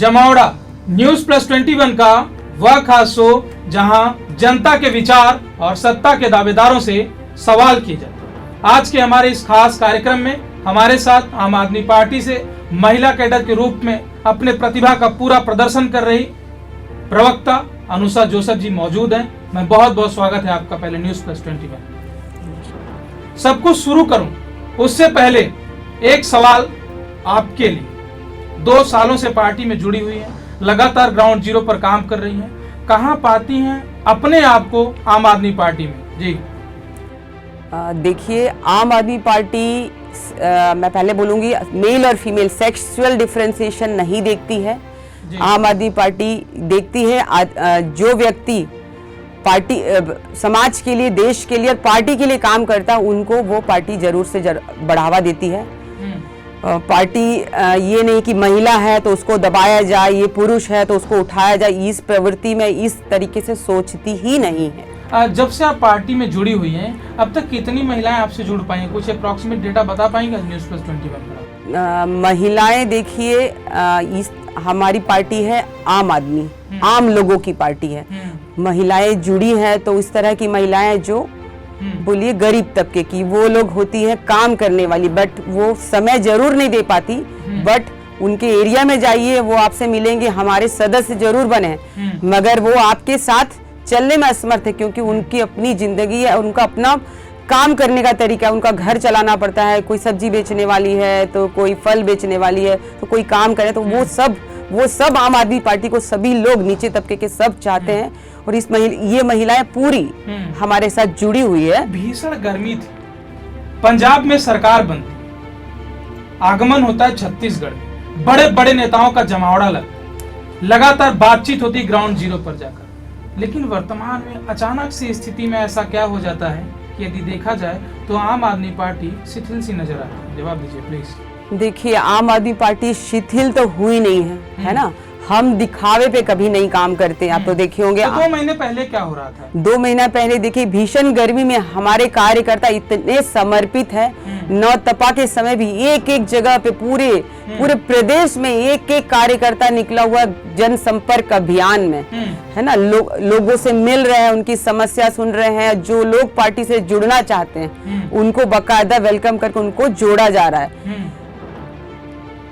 जमावड़ा news plus 21 का वह खास शो जहां जनता के विचार और सत्ता के दावेदारों से सवाल किए जाते हैं। आज के हमारे इस खास कार्यक्रम में हमारे साथ आम आदमी पार्टी से महिला कैडर के रूप में अपने प्रतिभा का पूरा प्रदर्शन कर रही प्रवक्ता अनुषा जोसेफ जी मौजूद हैं। मैं बहुत बहुत स्वागत है आपका पहले न्यूज प्लस 21। सब कुछ शुरू करूं उससे पहले एक सवाल आपके लिए। 2 सालों से पार्टी में जुड़ी हुई हैं, लगातार ग्राउंड जीरो पर काम कर रही हैं, कहां पाती हैं अपने आप को आम आदमी पार्टी में? जी देखिए, आम आदमी पार्टी मैं पहले बोलूंगी मेल और फीमेल सेक्सुअल डिफरेंशिएशन नहीं देखती है। आम आदमी पार्टी देखती है जो व्यक्ति पार्टी समाज के लिए, देश के लिए और पार्टी के लिए काम करता है उनको वो पार्टी जरूर से बढ़ावा देती है। पार्टी ये नहीं कि महिला है तो उसको दबाया जाए, ये पुरुष है तो उसको उठाया जाए, इस प्रवृत्ति में इस तरीके से सोचती ही नहीं है। जब से आप पार्टी में जुड़ी हुई हैं अब तक कितनी महिलाएं आपसे जुड़ पाई हैं? कुछ अप्रॉक्सीमेट डेटा बता पाएंगे न्यूज प्लस 21 पर? महिलाएं देखिए, हमारी पार्टी है आम आदमी, आम लोगों की पार्टी है। महिलाएं जुड़ी हैं तो इस तरह की महिलाएं जो बोलिए गरीब तबके की, वो लोग होती है काम करने वाली, बट वो समय जरूर नहीं दे पाती, बट उनके एरिया में जाइए वो आपसे मिलेंगे, हमारे सदस्य जरूर बने, मगर वो आपके साथ चलने में असमर्थ है क्योंकि उनकी अपनी जिंदगी है, उनका अपना काम करने का तरीका है, उनका घर चलाना पड़ता है। कोई सब्जी बेचने वाली है तो कोई फल बेचने वाली है तो कोई काम करे, तो वो सब आम आदमी पार्टी को सभी लोग नीचे तबके के सब चाहते हैं और ये महिलाएं पूरी हमारे साथ जुड़ी हुई है। भीषण गर्मी थी, पंजाब में सरकार बनती, आगमन होता है छत्तीसगढ़ में, बड़े बड़े नेताओं का जमावड़ा लगता है, लगातार बातचीत होती ग्राउंड जीरो पर जाकर। लेकिन वर्तमान में अचानक से स्थिति में ऐसा क्या हो जाता है कि यदि देखा जाए तो आम आदमी पार्टी शिथिल सी नजर आती है? जवाब दीजिए प्लीज। देखिए, आम आदमी पार्टी शिथिल तो हुई नहीं है ना। हम दिखावे पे कभी नहीं काम करते। आप तो देखे होंगे। तो 2 महीने पहले क्या हो रहा था? 2 महीना पहले देखिए, भीषण गर्मी में हमारे कार्यकर्ता इतने समर्पित है, नौ तपा के समय भी एक एक जगह पे पूरे प्रदेश में एक एक कार्यकर्ता निकला हुआ जनसंपर्क अभियान में, है ना। लोगों से मिल रहे हैं, उनकी समस्या सुन रहे हैं, जो लोग पार्टी से जुड़ना चाहते हैं उनको बाकायदा वेलकम करके उनको जोड़ा जा रहा है।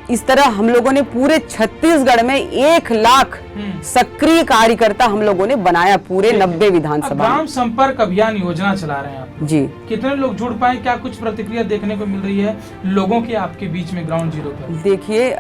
इस तरह हम लोगों ने पूरे छत्तीसगढ़ में 1 लाख सक्रिय कार्यकर्ता हम लोगों ने बनाया पूरे 90 विधानसभा। ग्राम संपर्क अभियान योजना चला रहे हैं आप जी। कितने लोग जुड़ पाए? क्या कुछ प्रतिक्रिया देखने को मिल रही है लोगों की आपके बीच में ग्राउंड जीरो पर? देखिए,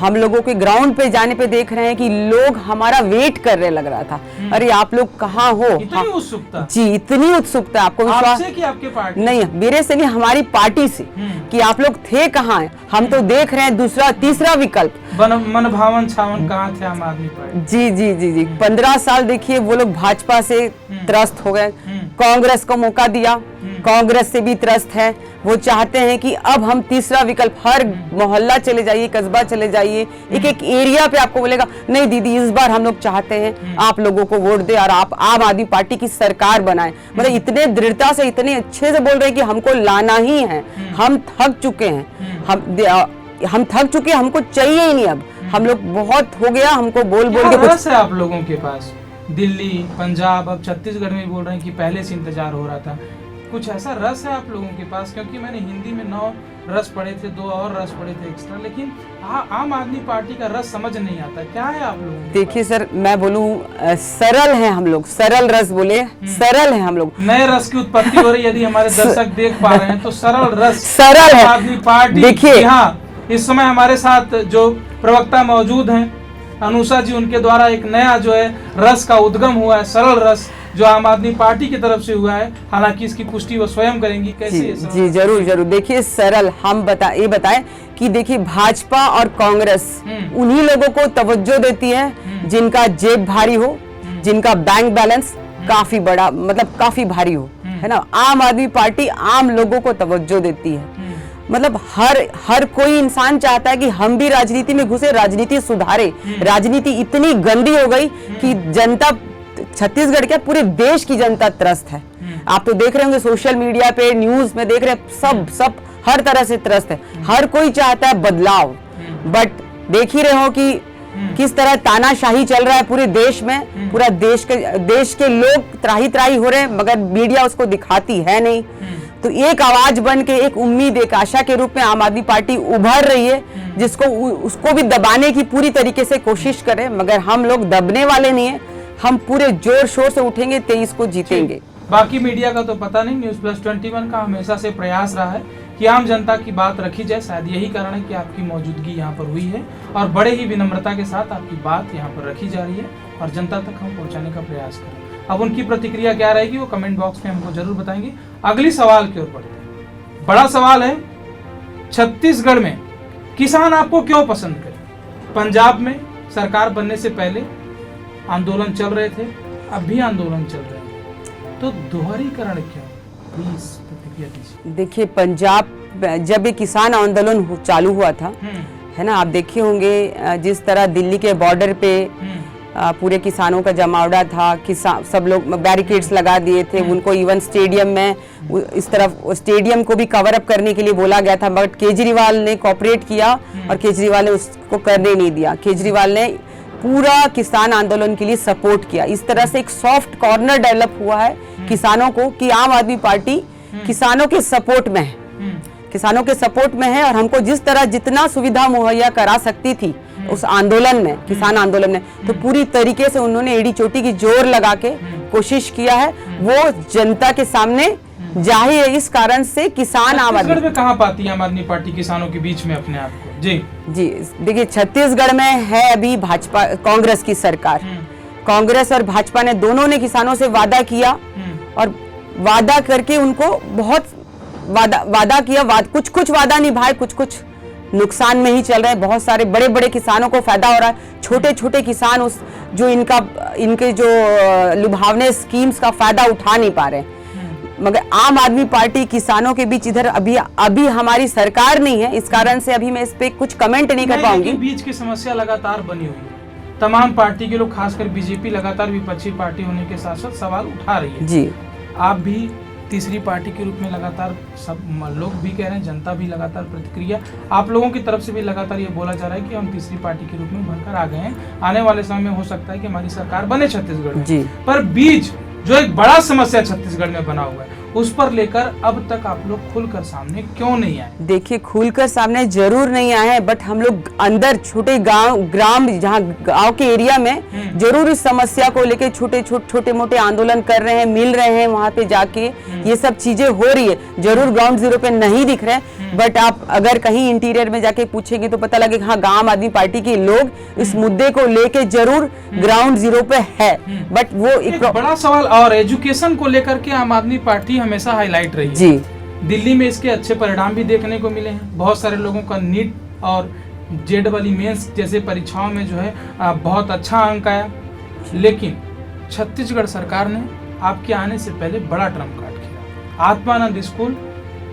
हम लोगों के ग्राउंड पे जाने पे देख रहे हैं कि लोग हमारा वेट कर रहे लग रहा था। अरे आप लोग कहाँ हो? इतनी उत्सुकता? जी, इतनी उत्सुकता। आपको विश्वास? आपसे कि आपके पार्टी? नहीं, मेरे से नहीं, हमारी पार्टी से कि आप लोग थे कहाँ हैं। हम तो देख रहे हैं दूसरा तीसरा विकल्प। मन भावन छावन कहाँ थे आम आदमी पार्टी? जी जी जी जी 15 साल देखिए वो लोग भाजपा से त्रस्त हो गए, कांग्रेस को मौका दिया, कांग्रेस से भी त्रस्त है। वो चाहते हैं कि अब हम तीसरा विकल्प, हर मोहल्ला चले जाइए, कस्बा चले जाइए, एक एक एरिया पे आपको बोलेगा नहीं दीदी इस बार हम लोग चाहते हैं आप लोगों को वोट दे और आप आम आदमी पार्टी की सरकार बनाएं। मतलब इतने दृढ़ता से, इतने अच्छे से बोल रहे हैं कि हमको लाना ही है, हम थक चुके हैं, हम थक चुके हैं, हमको चाहिए ही नहीं अब, हम लोग बहुत हो गया, हमको बोल के कुछ है आप लोगों के पास। दिल्ली, पंजाब, अब छत्तीसगढ़ में बोल रहे हैं कि पहले से इंतजार हो रहा था। कुछ ऐसा रस है आप लोगों के पास? क्योंकि मैंने हिंदी में 9 रस पढ़े थे, 2 और रस पढ़े थे एक्स्ट्रा, लेकिन आम आदमी पार्टी का रस समझ नहीं आता। क्या है आप लोग? देखिए सर, मैं बोलूं सरल है हम लोग, सरल रस बोले, सरल है हम लोग। नए रस की उत्पत्ति हो रही है, यदि हमारे दर्शक देख पा रहे हैं तो सरल रस, सरल है आदमी पार्टी। देखिए, हाँ, इस समय हमारे साथ जो प्रवक्ता मौजूद हैं अनुषा जी, उनके द्वारा एक नया जो है रस का उद्गम हुआ है, सरल रस, जो आम आदमी पार्टी की तरफ से हुआ है। हालांकि इसकी पुष्टि वो स्वयं करेंगी। कैसे? जी जरूर जरूर। देखिए सरल, हम ये बताएं कि देखिए भाजपा और कांग्रेस उन्हीं लोगों को तवज्जो देती है जिनका जेब भारी हो, जिनका बैंक बैलेंस काफी बड़ा, मतलब काफी भारी हो, है ना। आम आदमी पार्टी आम लोगों को तवज्जो देती है। मतलब हर कोई इंसान चाहता है कि हम भी राजनीति में घुसे, राजनीति सुधारे। राजनीति इतनी गंदी हो गई कि जनता, छत्तीसगढ़ क्या पूरे देश की जनता त्रस्त है। आप तो देख रहे होंगे सोशल मीडिया पे, न्यूज में देख रहे हैं, सब हर तरह से त्रस्त है। हर कोई चाहता है बदलाव, बट देख ही रहे हो कि किस तरह तानाशाही चल रहा है पूरे देश में, पूरा देश के लोग त्राही त्राही हो रहे हैं, मगर मीडिया उसको दिखाती है नहीं। तो एक आवाज बन के, एक उम्मीद, एक आशा के रूप में आम आदमी पार्टी उभर रही है, जिसको उसको भी दबाने की पूरी तरीके से कोशिश करें, मगर हम लोग दबने वाले नहीं है। हम पूरे जोर शोर से उठेंगे, 23 को जीतेंगे। बाकी मीडिया का तो पता नहीं, न्यूज़ प्लस 21 का हमेशा से प्रयास रहा है कि आम जनता की बात रखी जाए। शायद यही कारण है कि आपकी मौजूदगी यहाँ पर हुई है और बड़े ही विनम्रता के साथ आपकी बात यहाँ पर रखी जा रही है और जनता तक हम पहुँचाने का प्रयास करें। अब उनकी प्रतिक्रिया क्या रहेगी वो कमेंट बॉक्स में हमको जरूर बताएंगे। अगली सवाल की ओर बढ़ते हैं। बड़ा सवाल है, छत्तीसगढ़ में किसान आपको क्यों पसंद करे? पंजाब में सरकार बनने से पहले आंदोलन चल रहे थे, अब भी आंदोलन चल रहे हैं, तो दोहरीकरण क्यों? प्लीज प्रतिक्रिया दीजिए। देखिए, पंजाब जब ये किसान आंदोलन चालू हुआ था, है ना, आप देखे होंगे जिस तरह दिल्ली के बॉर्डर पे पूरे किसानों का जमावड़ा था, किसान सब लोग बैरिकेड्स लगा दिए थे उनको। इवन स्टेडियम में इस तरफ स्टेडियम को भी कवर अप करने के लिए बोला गया था, बट केजरीवाल ने कोऑपरेट किया और केजरीवाल ने उसको करने नहीं दिया। केजरीवाल ने पूरा किसान आंदोलन के लिए सपोर्ट किया। इस तरह से एक सॉफ्ट कॉर्नर डेवलप हुआ है किसानों को कि आम आदमी पार्टी किसानों के सपोर्ट में है, किसानों के सपोर्ट में है। और हमको जिस तरह जितना सुविधा मुहैया करा सकती थी उस आंदोलन में, किसान आंदोलन में, तो पूरी तरीके से उन्होंने एड़ी चोटी की जोर लगा के कोशिश किया है। वो जनता के सामने जाहिर है। इस कारण से किसान आम आदमी में कहाँ पाती है आम आदमी पार्टी किसानों के बीच में अपने आप को? जी देखिए, छत्तीसगढ़ में है अभी भाजपा कांग्रेस की सरकार। कांग्रेस और भाजपा ने दोनों ने किसानों से वादा किया और वादा करके उनको बहुत वादा किया, कुछ वादा निभाए, कुछ नुकसान में ही चल रहे हैं। बहुत सारे बड़े बड़े किसानों को फायदा हो रहा है, छोटे छोटे किसान उस जो इनके जो लुभावने स्कीम्स का फायदा उठा नहीं पा रहे। मगर आम आदमी पार्टी किसानों के बीच इधर अभी हमारी सरकार नहीं है, इस कारण से अभी मैं इस पे कुछ कमेंट नहीं कर पाऊंगी। बीच की समस्या लगातार बनी हुई है, तमाम पार्टी के लोग, खासकर बीजेपी लगातार विपक्षी पार्टी होने के साथ साथ सवाल उठा रही है। जी, आप भी तीसरी पार्टी के रूप में लगातार, सब लोग भी कह रहे हैं, जनता भी लगातार प्रतिक्रिया, आप लोगों की तरफ से भी लगातार ये बोला जा रहा है कि हम तीसरी पार्टी के रूप में भरकर आ गए हैं। आने वाले समय में हो सकता है कि हमारी सरकार बने छत्तीसगढ़ में। पर बीच जो एक बड़ा समस्या छत्तीसगढ़ में बना हुआ है, उस पर लेकर अब तक आप लोग खुलकर सामने क्यों नहीं आए? देखिए, खुलकर सामने जरूर नहीं आए हैं, बट हम लोग अंदर छोटे ग्राम जहाँ गांव के एरिया में जरूर इस समस्या को लेके छोटे मोटे आंदोलन कर रहे हैं, मिल रहे हैं वहाँ पे जाके। ये सब चीजें हो रही है, जरूर ग्राउंड जीरो पे नहीं दिख रहे हैं, बट आप अगर कहीं इंटीरियर में जाके पूछेंगे तो पता लगेगा हाँ, आम आदमी पार्टी के लोग इस मुद्दे को लेके जरूर ग्राउंड जीरो पे है। बट वो एक बड़ा सवाल और एजुकेशन को लेकर के आम आदमी पार्टी हमेशा हाईलाइट रही है। जी, दिल्ली में इसके अच्छे परिणाम भी देखने को मिले हैं। बहुत सारे लोगों का नीट और जेईई मेंस जैसे परीक्षाओं में जो है बहुत अच्छा अंक आया। लेकिन छत्तीसगढ़ सरकार ने आपके आने से पहले बड़ा ट्रम्प कार्ड किया। आत्मानंद स्कूल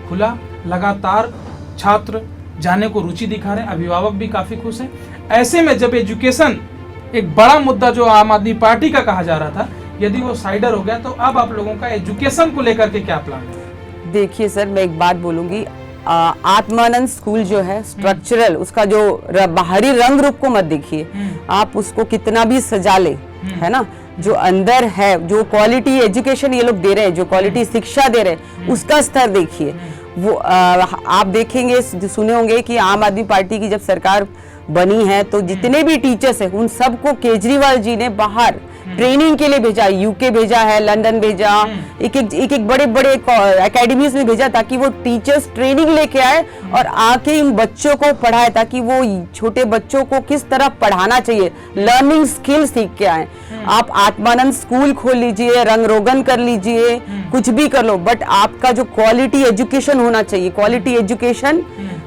खुला, लगातार छात्र जाने को रुचि दिखा रहे हैं, अभिभावक भी काफी खुश हैं। ऐसे में जब एजुकेशन एक बड़ा मुद्दा जो आम आदमी पार्टी का कहा जा रहा था, यदि वो साइडर हो गया, तो अब आप लोगों का एजुकेशन को लेकर के क्या प्लान है? देखिए सर, मैं एक बात बोलूंगी, आत्मानंद स्कूल जो है स्ट्रक्चरल, उसका जो बाहरी रंग रूप को मत देखिए, आप उसको कितना भी सजा ले, है ना, जो अंदर है, जो क्वालिटी एजुकेशन ये लोग दे रहे हैं, जो क्वालिटी शिक्षा दे रहे हैं, उसका स्तर देखिए। वो आप देखेंगे, सुने होंगे कि आम आदमी पार्टी की जब सरकार बनी है तो जितने भी टीचर्स हैं उन सबको केजरीवाल जी ने बाहर ट्रेनिंग के लिए भेजा, यूके भेजा है, लंदन भेजा, एक बड़े बड़े एकेडमीज में भेजा, ताकि वो टीचर्स ट्रेनिंग लेके आए और आके इन बच्चों को पढ़ाए, ताकि वो छोटे बच्चों को किस तरह पढ़ाना चाहिए, लर्निंग स्किल सीख के आए। आप आत्मानंद स्कूल खोल लीजिए, रंग रोगन कर लीजिए, कुछ भी कर लो, बट आपका जो क्वालिटी एजुकेशन होना चाहिए, क्वालिटी एजुकेशन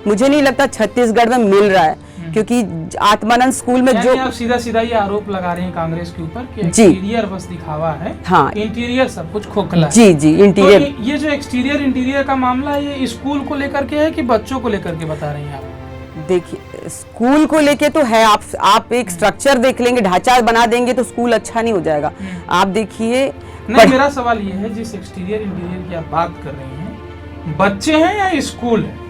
मुझे नहीं लगता छत्तीसगढ़ में मिल रहा है। क्योंकि आत्मानंद स्कूल में जो आप सीधा ये आरोप लगा रहे हैं कांग्रेस के ऊपर कि एक्सटीरियर बस दिखावा है, हाँ, इंटीरियर सब कुछ खोखला है। जी इंटीरियर। तो ये जो इंटीरियर का मामला है, ये स्कूल को लेकर के है कि बच्चों को लेकर के बता रहे हैं आप? देखिए, स्कूल को लेके तो है, आप एक स्ट्रक्चर देख लेंगे, ढांचा बना देंगे तो स्कूल अच्छा नहीं हो जाएगा। आप देखिए, नहीं, मेरा सवाल ये है, जिस एक्सटीरियर इंटीरियर की आप बात कर रहे हैं, बच्चे हैं या स्कूल है?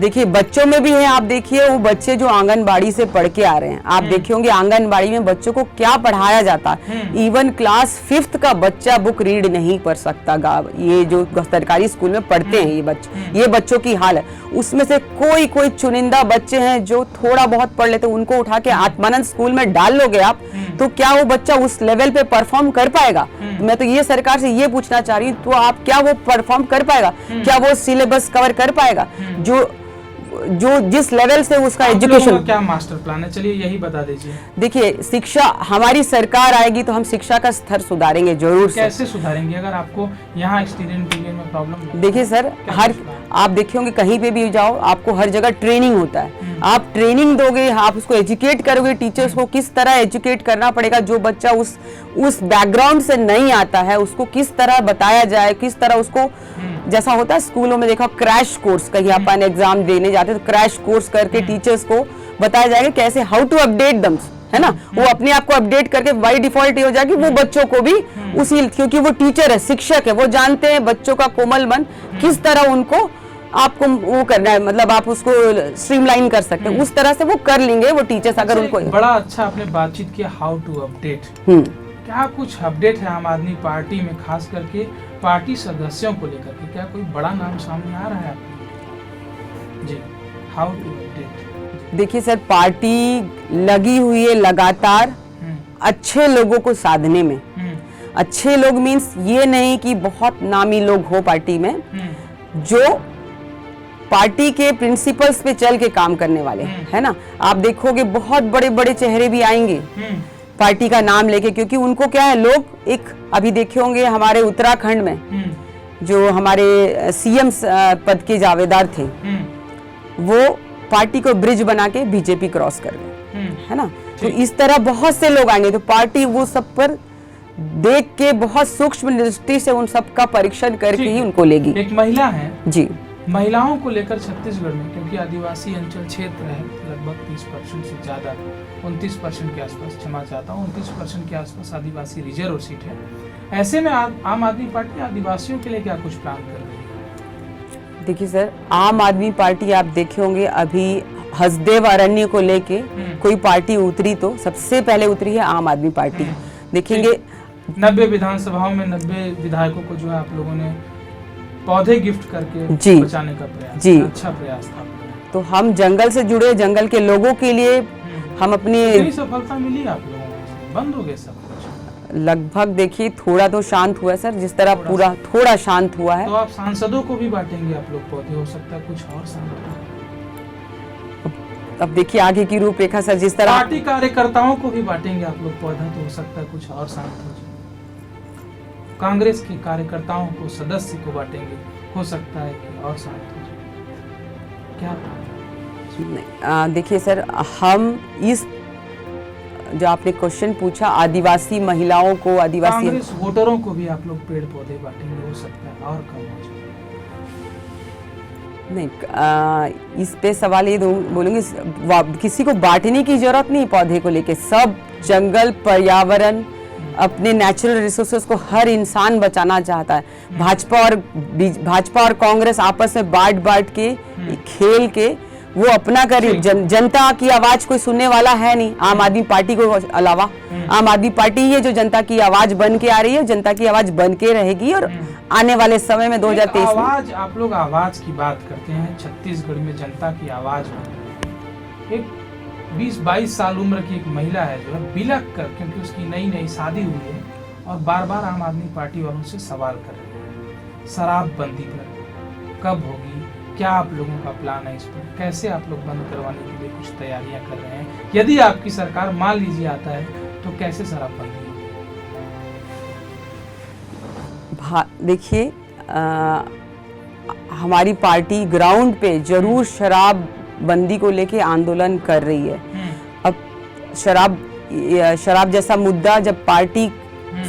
देखिए बच्चों में भी है, आप देखिए वो बच्चे जो आंगनबाड़ी से पढ़ के आ रहे हैं, आप देखे होंगे आंगनबाड़ी में बच्चों को क्या पढ़ाया जाता है। इवन क्लास 5th का बच्चा बुक रीड नहीं कर सकता। ये जो सरकारी स्कूल में पढ़ते हैं ये बच्चे, ये बच्चों की हाल है। उसमें से कोई चुनिंदा बच्चे हैं जो थोड़ा बहुत पढ़ लेते, उनको उठा के आत्मानंद स्कूल में डाल लोगे आप, तो क्या वो बच्चा उस लेवल पे परफॉर्म कर पाएगा? मैं तो ये सरकार से ये पूछना चाह रही हूँ, तो आप क्या वो परफॉर्म कर पाएगा? क्या वो सिलेबस कवर कर पाएगा? जो जिस लेवल से उसका एजुकेशन, क्या मास्टर प्लान है, चलिए यही बता दीजिए। देखिए शिक्षा, हमारी सरकार आएगी तो हम शिक्षा का स्तर सुधारेंगे जरूर। कैसे सुधारेंगे अगर आपको यहाँ स्टूडेंट पीरियड में प्रॉब्लम? देखिए सर, हर आप देखे होंगे कहीं पे भी जाओ आपको हर जगह ट्रेनिंग होता है। आप ट्रेनिंग दोगे, आप उसको एजुकेट करोगे, टीचर्स को किस तरह एजुकेट करना पड़ेगा। जो बच्चा उस बैकग्राउंड से नहीं आता है उसको किस तरह बताया जाए, किस तरह उसको, जैसा होता है स्कूलों में देखा क्रैश कोर्स, कहीं अपन एग्जाम देने जाते तो क्रैश कोर्स करके टीचर्स को बताया जाएगा कैसे, हाउ टू अपडेट दम, है ना। वो अपने आप को अपडेट करके बाय डिफॉल्ट ये हो जाएगी, वो बच्चों को भी उसी, क्योंकि वो टीचर है, शिक्षक है, वो जानते हैं बच्चों का कोमल मन किस तरह उनको आपको वो करना है, मतलब आप उसको स्ट्रीमलाइन कर सकते हैं, उस तरह से वो कर लेंगे वो टीचर्स। अगर उनको बड़ा अच्छा आपने बातचीत किया, हाउ टू अपडेट, क्या कुछ अपडेट है आम आदमी पार्टी में, खास करके पार्टी सदस्यों को लेकर के, क्या कोई बड़ा नाम सामने आ रहा है आपको? जी, हाउ टू अपडेट। देखिए सर, पार्टी लगी हुई है लगातार अच्छे लोगों को साधने में। अच्छे लोग मीन्स ये नहीं कि बहुत नामी लोग हो पार्टी में, जो पार्टी के प्रिंसिपल्स पे चल के काम करने वाले, है ना। आप देखोगे बहुत बड़े बड़े चेहरे भी आएंगे पार्टी का नाम लेके, क्योंकि उनको क्या है, लोग एक, अभी देखे होंगे हमारे उत्तराखंड में जो हमारे सीएम पद के दावेदार थे, वो पार्टी को ब्रिज बना के बीजेपी क्रॉस कर गए, है ना। तो इस तरह बहुत से लोग आएंगे, तो पार्टी वो सब पर देख के बहुत सूक्ष्म दृष्टि से उन सब का परीक्षण करके ही उनको लेगी। एक महिला है जी, महिलाओं को लेकर छत्तीसगढ़ में, क्योंकि आदिवासी अंचल क्षेत्र है, लगभग 30% से ज्यादा, 29% के आसपास, क्षमा चाहता हूँ, 29% के आसपास आदिवासी रिजर्व सीट है। ऐसे में आम आदमी पार्टी आदिवासियों के लिए क्या कुछ प्लान कर रही है? देखिए सर, आम आदमी पार्टी आप देखे होंगे अभी हसदेव अरण्य को लेके कोई पार्टी उतरी तो सबसे पहले उतरी है आम आदमी पार्टी। देखेंगे 90 विधानसभाओं में 90 विधायकों को जो है आप लोगों ने पौधे गिफ्ट करके जी बचाने का प्रयास, जी अच्छा प्रयास था। तो हम जंगल से जुड़े, जंगल के लोगों के लिए हम अपनी सफलता मिली आप लोगों को, बंद हो गए सब कुछ लगभग। देखिए थोड़ा तो शांत हुआ है सर, जिस तरह पूरा थोड़ा शांत हुआ है। तो आप सांसदों को भी बांटेंगे आप लोग पौधे, हो सकता है कुछ और शांत हो। अब देखिए आगे की रूपरेखा सर, जिस तरह पार्टी कार्यकर्ताओं को भी बांटेंगे आप लोग पौधा, तो हो सकता है कुछ और शांत हो जाए। कांग्रेस के कार्यकर्ताओं को, सदस्य को बांटेंगे, हो सकता है कि और शांत हो जाए। क्या देखिए सर, हम इस जो आपने क्वेश्चन पूछा, आदिवासी महिलाओं को, आदिवासी कांग्रेस वोटरों को भी आप लोग पेड़ पौधे बांटेंगे, हो सकता है और कम हो जाए। नहीं, इस पे सवाल ये बोलूंगी, किसी को बांटने की जरूरत नहीं पौधे को लेके। सब जंगल, पर्यावरण, अपने नेचुरल रिसोर्सेज को हर इंसान बचाना चाहता है। भाजपा और कांग्रेस आपस में बांट के खेल के वो अपना करे, जनता की आवाज कोई सुनने वाला है नहीं आम आदमी पार्टी को अलावा। आम आदमी पार्टी ही है जो जनता की आवाज बन के आ रही है, जनता की आवाज बन के रहेगी। और आने वाले समय में 2023 आवाज, आप लोग आवाज की बात करते हैं, छत्तीसगढ़ में जनता की आवाज बन, एक 20-22 साल उम्र की एक महिला है जो है बिलक कर, क्योंकि उसकी नई शादी हुई है और बार बार आम आदमी पार्टी वालों से सवाल कर रही है शराबबंदी पर, कब होगी, क्या आप लोगों का प्लान है इस पर, कैसे आप लोग बंद करवाने के लिए कुछ तैयारियां कर रहे हैं? यदि आपकी सरकार मान लीजिए आता है तो कैसे शराबबंदी होगी? देखिए, हमारी पार्टी ग्राउंड पे जरूर शराबबंदी को लेके आंदोलन कर रही है। अब शराब जैसा मुद्दा जब पार्टी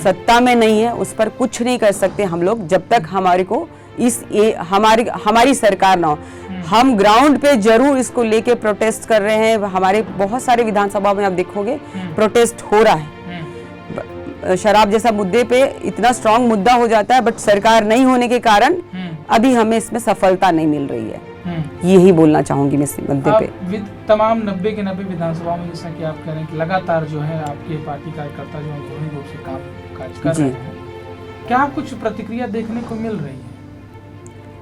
सत्ता में नहीं है, उस पर कुछ नहीं कर सकते हम लोग जब तक हमारे को हमारी सरकार ना हो। हम ग्राउंड पे जरूर इसको लेके प्रोटेस्ट कर रहे हैं। हमारे बहुत सारे विधानसभा में आप देखोगे प्रोटेस्ट हो रहा है। शराब जैसा मुद्दे पे इतना स्ट्रांग मुद्दा हो जाता है, बट सरकार नहीं होने के कारण अभी हमें इसमें सफलता नहीं मिल रही है। यही बोलना चाहूंगी मैं इस मुद्दे पे। तमाम 90 के 90 विधानसभाओं में जैसा कि आप कह रहे हैं कि लगातार जो है आपके पार्टी कार्यकर्ता जो है रूप से काम काज कर रहे हैं, क्या कुछ प्रतिक्रिया देखने को मिल रही है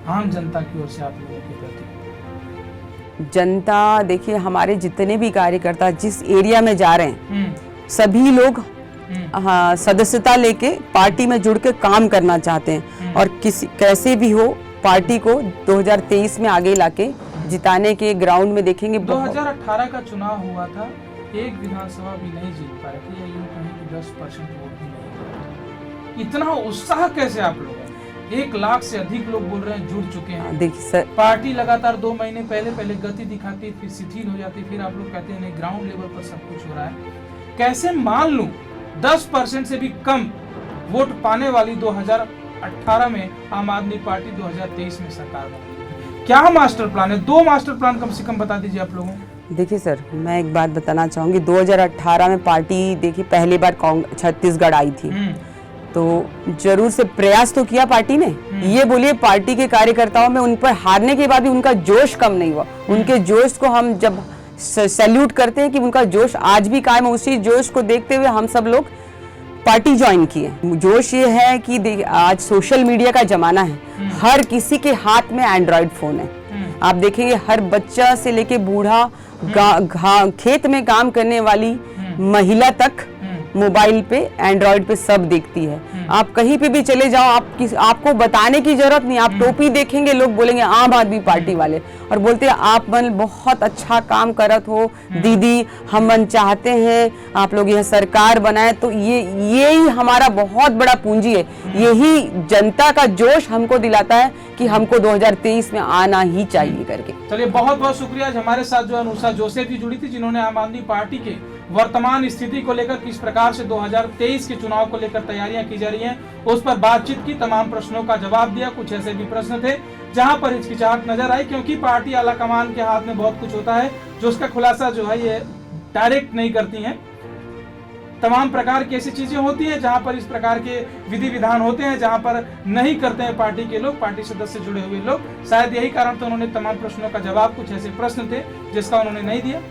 आम जनता की ओर से आप लोगों के प्रति? जनता देखिए, हमारे जितने भी कार्यकर्ता जिस एरिया में जा रहे हैं सभी लोग सदस्यता लेके पार्टी में जुड़ के काम करना चाहते हैं और किसी कैसे भी हो पार्टी को 2023 में आगे लाके जिताने के ग्राउंड में देखेंगे। 2018 का चुनाव हुआ था, एक विधानसभा भी नहीं जीत पाए थे, या यूं कहें कि 10% वोट भी नहीं। इतना उत्साह कैसे आप लोग हैं? 1 लाख से अधिक लोग बोल रहे हैं जुड़ चुके हैं। देखिए सर, पार्टी लगातार 2 महीने पहले गति दिखाती, फिर शिथिल हो जाती, फिर आप लोग कहते हैं नहीं ग्राउंड लेवल पर सब कुछ हो रहा है। कैसे मान लूं 10% से भी कम वोट पाने वाली 2018 में आम आदमी पार्टी 2023 में सरकार बनी? क्या मास्टर प्लान है? 2 मास्टर प्लान कम से कम बता दीजिए आप लोगों को। देखिए सर, मैं एक बात बताना चाहूंगी। 2018 में पार्टी देखिए पहली बार छत्तीसगढ़ आई थी, तो जरूर से प्रयास तो किया पार्टी ने। ये बोलिए पार्टी के कार्यकर्ताओं में उन पर हारने के बाद भी उनका जोश कम नहीं हुआ। उनके जोश को हम जब सैल्यूट करते हैं कि उनका जोश आज भी कायम है। उसी जोश को देखते हुए हम सब लोग पार्टी ज्वाइन किए। जोश ये है कि आज सोशल मीडिया का जमाना है, हर किसी के हाथ में एंड्रॉइड फोन है। आप देखेंगे हर बच्चा से लेके बूढ़ा, खेत में काम करने वाली महिला तक मोबाइल पे एंड्रॉइड पे सब देखती है। आप कहीं पे भी चले जाओ, आपको बताने की जरूरत नहीं। आप टोपी देखेंगे लोग बोलेंगे आम आदमी पार्टी वाले, और बोलते हैं आप मन बहुत अच्छा काम करत हो दीदी, हम मन चाहते हैं आप लोग यह सरकार बनाए। तो ये ही हमारा बहुत बड़ा पूंजी है। यही जनता का जोश हमको दिलाता है कि हमको 2023 में आना ही चाहिए करके। चलिए, बहुत बहुत शुक्रिया। आज हमारे साथ जो अनुषा जोसेफ जी जुड़ी थी, जिन्होंने आम आदमी पार्टी के वर्तमान स्थिति को लेकर, किस प्रकार से 2023 के चुनाव को लेकर तैयारियां की जा रही हैं, उस पर बातचीत की, तमाम प्रश्नों का जवाब दिया। कुछ ऐसे भी प्रश्न थे जहां पर हिचकिचाहट नजर आई, क्योंकि पार्टी आला कमान के हाथ में बहुत कुछ होता है जो उसका खुलासा जो है ये डायरेक्ट नहीं करती हैं। तमाम प्रकार की ऐसी चीजें होती हैं जहां पर इस प्रकार के विधि विधान होते हैं जहां पर नहीं करते हैं पार्टी के लोग, पार्टी सदस्य जुड़े हुए लोग। शायद यही कारण तो उन्होंने तमाम प्रश्नों का जवाब, कुछ ऐसे प्रश्न थे जिसका उन्होंने नहीं दिया।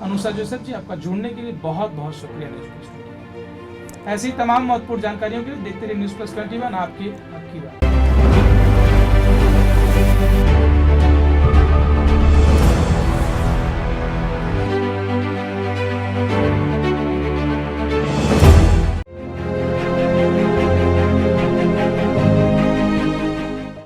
अनुषा जोसेफ जी, आपका जुड़ने के लिए बहुत बहुत शुक्रिया न्यूज़ प्लस 21। ऐसी तमाम महत्वपूर्ण जानकारियों के लिए देखते रहिए न्यूज़ प्लस 21, आपकी बात।